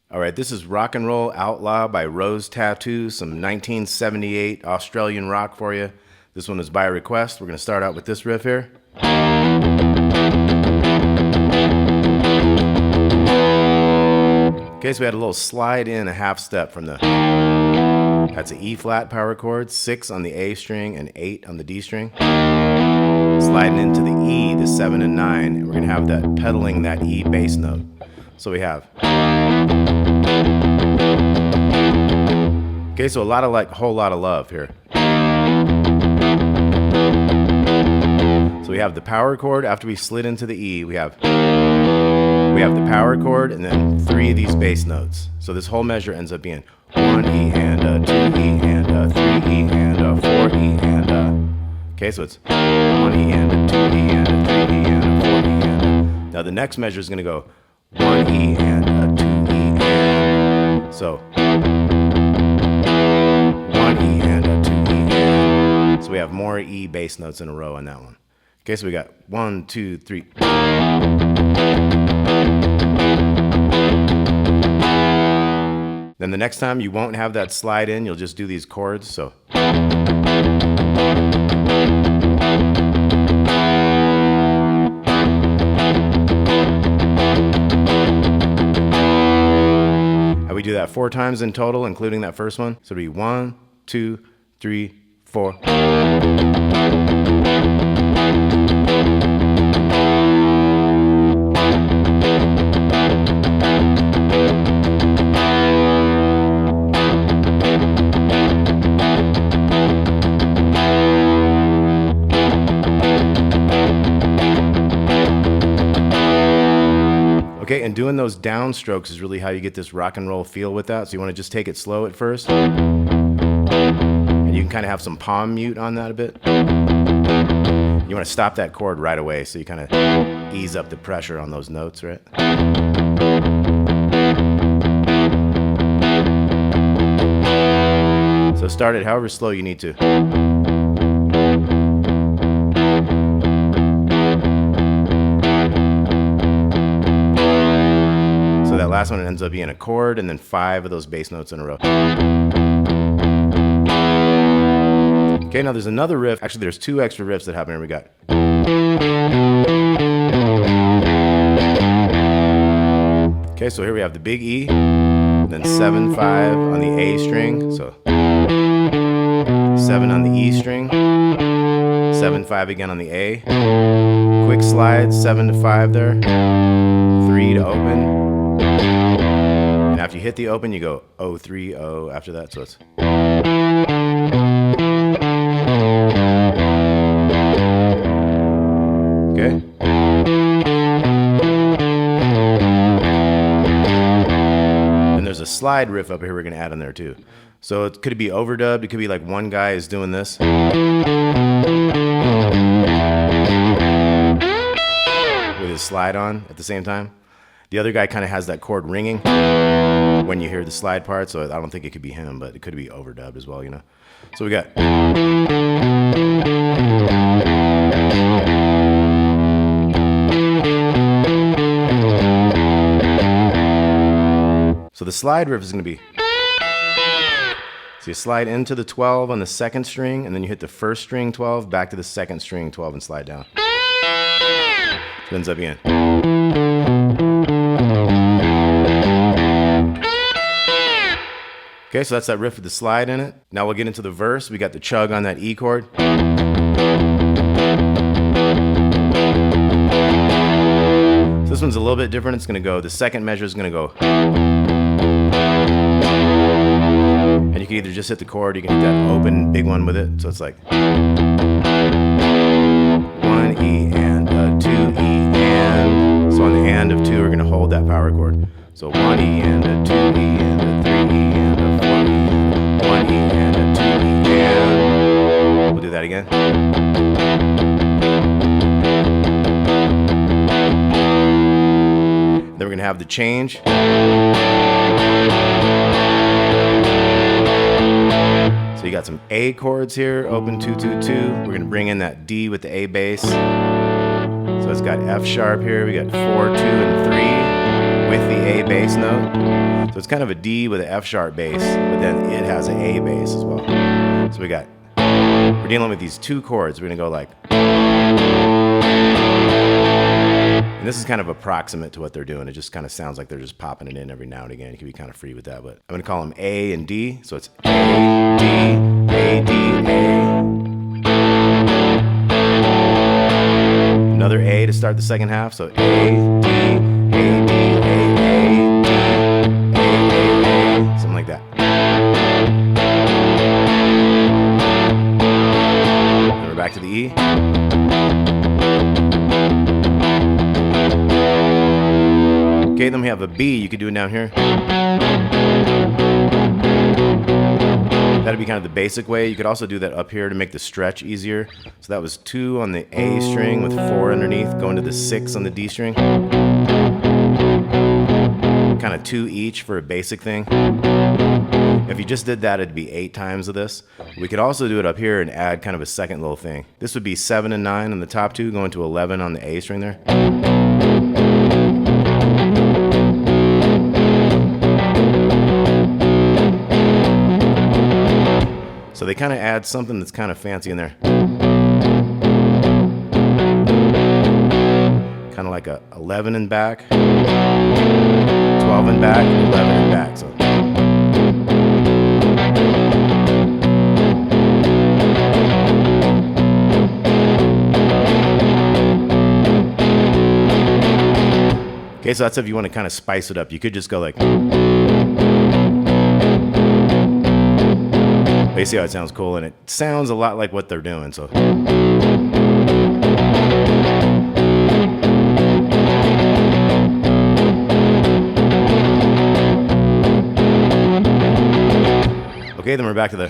All right, this is Rock and Roll Outlaw by Rose Tattoo, some 1978 Australian rock for you. This one is by request. We're going to start out with this riff here. Okay, so we had a little slide in a half step from the, that's an E flat power chord, 6 on the A string and 8 on the D string. Sliding into the E, the 7 and 9, and we're going to have that pedaling that E bass note. So we have. Okay, so a lot of like, whole lot of love here. So we have the power chord. After we slid into the E, we have the power chord and then 3 of these bass notes. So this whole measure ends up being 1 E and a 2 E and a 3 E and a 4 E and a. Okay, so it's 1 E and a 2 E and a 3 E and a 4 E and a. Now the next measure is going to go 1 E and a 2 E and. So 1 E and a 2 E and. So we have more E bass notes in a row on that one. Okay, so we got 1, 2, 3. Then the next time you won't have that slide in, you'll just do these chords. So. We do that 4 times in total, including that first one. So it'll be 1, 2, 3, 4. Okay, and doing those downstrokes is really how you get this rock and roll feel with that. So you want to just take it slow at first. And you can kind of have some palm mute on that a bit. You want to stop that chord right away so you kind of ease up the pressure on those notes, right? So start it however slow you need to. That last one ends up being a chord and then 5 of those bass notes in a row. Okay, now there's another riff. Actually, there's 2 extra riffs that happen here. We got. Okay, so here we have the big E, then 7, 5 on the A string. So 7 on the E string, 7, 5 again on the A. Quick slide, 7 to 5 there, 3 to open. And after you hit the open, you go 0, 3, 0 after that. So it's. Okay. And there's a slide riff up here we're going to add in there too. So it could be overdubbed. It could be like one guy is doing this. With his slide on at the same time. The other guy kind of has that chord ringing when you hear the slide part, so I don't think it could be him, but it could be overdubbed as well, you know. So we got. So the slide riff is going to be. So you slide into the 12 on the 2nd string, and then you hit the 1st string 12, back to the 2nd string 12, and slide down. So it ends up being. Okay, so that's that riff with the slide in it. Now we'll get into the verse. We got the chug on that E chord. So this one's a little bit different. It's going to go, the second measure is going to go. And you can either just hit the chord, you can hit that open big one with it. So it's like 1 E and a 2 E and. So on the and of 2, we're going to hold that power chord. So 1 E and a 2 E and a 3 E and a 4 E and a 1 E and a 2 E and. We'll do that again. Then we're going to have the change. So you got some A chords here, open 2, 2, 2. We're going to bring in that D with the A bass. So it's got F sharp here. We got 4, 2, and 3 with the A bass note. So it's kind of a D with an F sharp bass, but then it has an A bass as well. So we're dealing with these two chords. We're gonna go like, and this is kind of approximate to what they're doing. It just kind of sounds like they're just popping it in every now and again. You can be kind of free with that, but I'm gonna call them A and D. So it's A, D, A, D, A. Another A to start the second half. So A, D, A, D, A, A, D, A, something like that. Then we're back to the E. Okay, then we have a B. You could do it down here. That'd be kind of the basic way. You could also do that up here to make the stretch easier. So that was 2 on the A string with 4 underneath, going to the 6 on the D string. Kind of 2 each for a basic thing. If you just did that, it'd be 8 times of this. We could also do it up here and add kind of a second little thing. This would be 7 and 9 on the top 2, going to 11 on the A string there. So they kind of add something that's kind of fancy in there. Kind of like a 11 and back, 12 and back, 11 and back. So. Okay, so that's if you want to kind of spice it up. You could just go like. But you see how it sounds cool, and it sounds a lot like what they're doing, so. Okay, then we're back to the.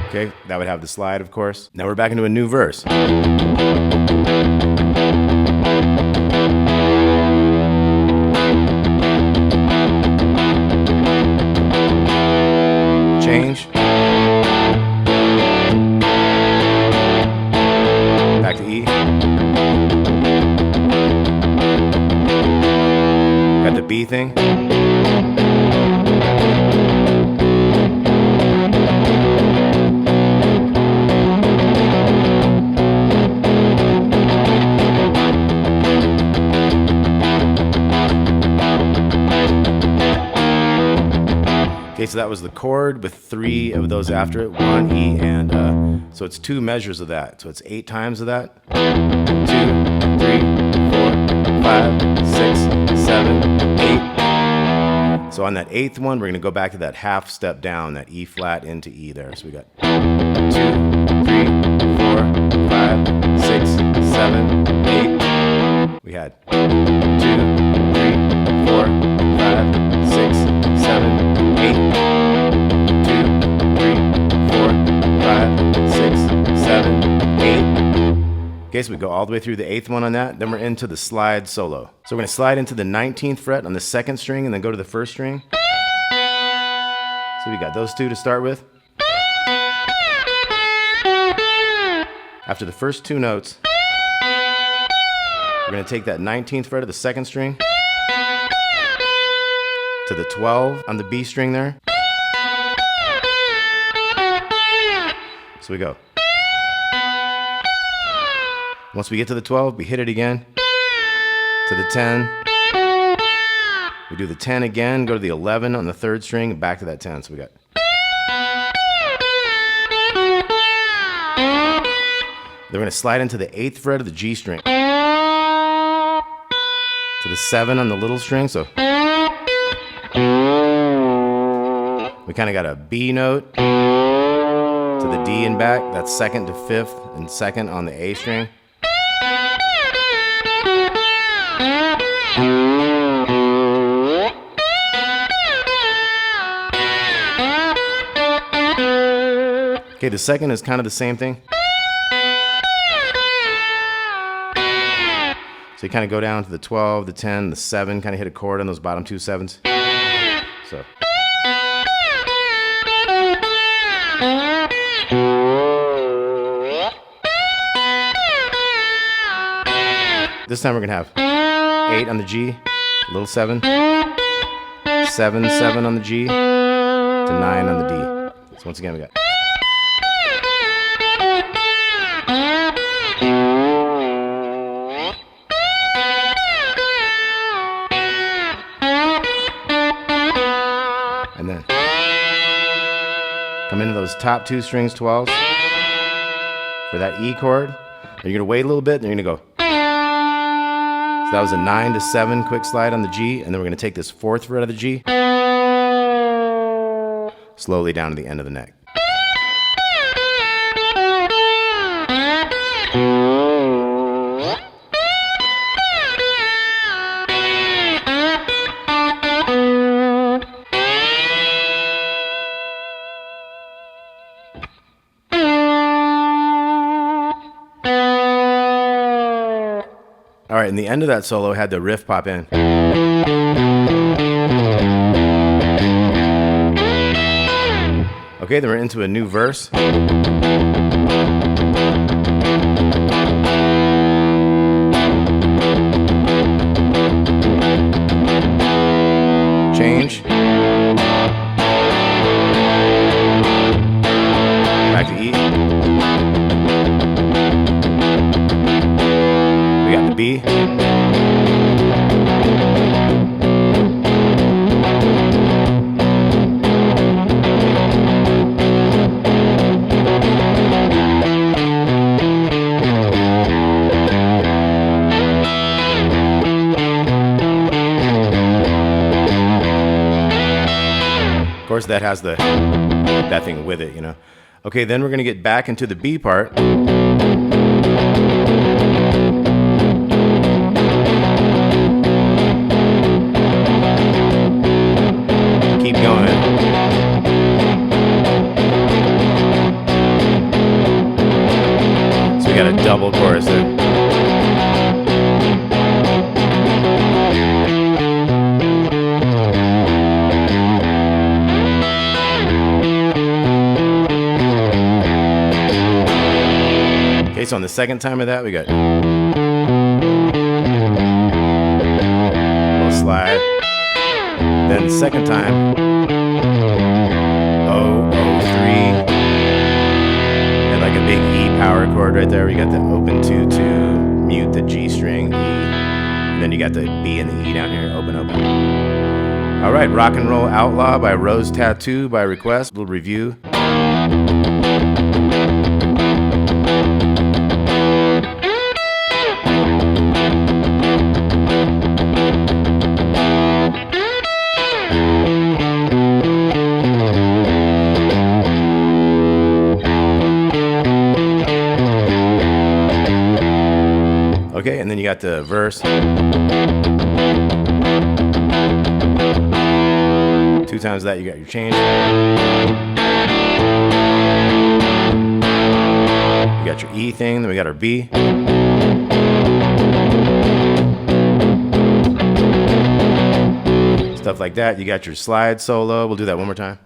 Okay, that would have the slide, of course. Now we're back into a new verse. Change. Back to E. Got the B thing. Okay, so that was the chord with 3 of those after it, 1 E, and so it's 2 measures of that. So it's 8 times of that. 2, 3, 4, 5, 6, 7, 8. So on that 8th one, we're gonna go back to that half step down, that E flat into E there. So we got 2, 3, 4, 5, 6, 7, 8. We had 2, 3, 4, 5, 6, 7, 8. 2, 3, 4, 5, 6, 7, 8. Okay, so we go all the way through the 8th one on that. Then we're into the slide solo. So we're going to slide into the 19th fret on the 2nd string and then go to the 1st string. So we got those 2 to start with. After the first 2 notes, we're going to take that 19th fret of the 2nd string to the 12 on the B string there. So we go. Once we get to the 12, we hit it again. To the 10. We do the 10 again, go to the 11 on the 3rd string, and back to that 10. So we got. Then we're going to slide into the 8th fret of the G string. To the 7 on the little string, so. We kind of got a B note to the D and back. That's 2nd to 5th and 2nd on the A string. Okay, the 2nd is kind of the same thing. So you kind of go down to the 12, the 10, the 7, kind of hit a chord on those bottom 2 7s. So. time we're gonna have 8 on the G, little 7, 7, 7 on the G, to 9 on the D. So once again we got. And then come into those top 2 strings 12s for that E chord. Then you're gonna wait a little bit, then you're gonna go. So that was a 9 to 7 quick slide on the G, and then we're gonna take this 4th fret of the G, slowly down to the end of the neck. All right, and the end of that solo had the riff pop in. Okay, then we're into a new verse. Change. Back to E. We got the B. Of course, that has that thing with it, you know. Okay, then we're gonna get back into the B part. Keep going. So we got a double chorus there. Okay, so on the second time of that, we got a little slide. Then the second time, O, 3. Had like a big E power chord right there. We got the open 2, 2, mute the G string, E. And then you got the B and the E down here, open, open. All right, Rock and Roll Outlaw by Rose Tattoo by request. Little review. Okay, and then you got the verse. 2 times that, you got your change. You got your E thing, then we got our B. Stuff like that. You got your slide solo. We'll do that one more time.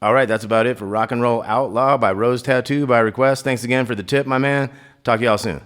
All right, that's about it for Rock and Roll Outlaw by Rose Tattoo by request. Thanks again for the tip, my man. Talk to y'all soon.